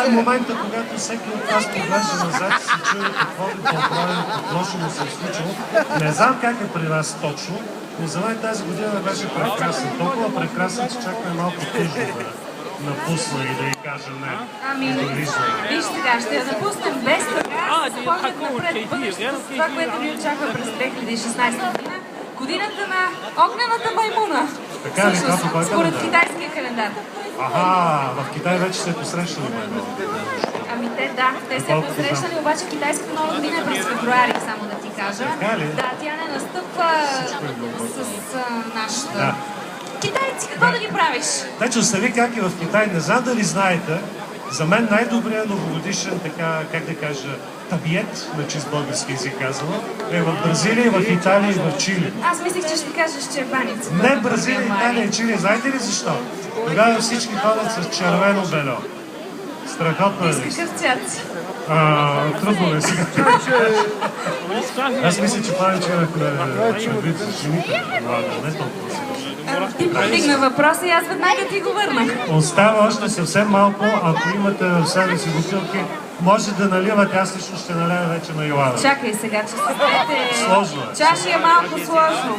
е момента, когато всеки от нас поглежда назад и се чуе какво би по-правилно, какво лошо му се е случило. Не знам как е при вас точно, но за мен тази година беше прекрасна. Толкова прекрасна, че чак ме малко тъжно да напусна и да й кажа не. Ами, виж сега, ще я напуснем без така, с поглед напред бъдещето, с това, което ни очаква през 2016 година. Годината на огнената маймуна. Така ли? Всъщност, Кой според календар? китайския календар. Аха, в Китай вече се е посрещали маймуна. Ами те се посрещали, обаче китайската нова година е през февруари, само да ти кажа. Така ли? Да, тя не настъпва с нашата... Да. Китайци, какво да ги правиш? Значи, остави как е в Китай. Не знам дали знаете, за мен най-добрият новогодишен, така, как да кажа, табиет, на чист български език казано, е в Бразилия, в Италия и в Чили. Аз мислих, че ще кажеш, че е баница. Не Бразилия, Италия и Чили. Знаете ли защо? Тогава всички ходят с червено бельо. Страхотно е. С какъв цвят? Трудно е сега. Аз мисля, че Павич имах предвид за жените. Ладно, не толкова сега. Ти повдигна въпроса и аз веднага ти го върнах. Остава още съвсем малко. Ако имате в себе си бутилки, може да наливате. Аз лично ще наляя вече на Йоана. Чакай сега, че се двете... Сложно е. Чаши е малко сложно.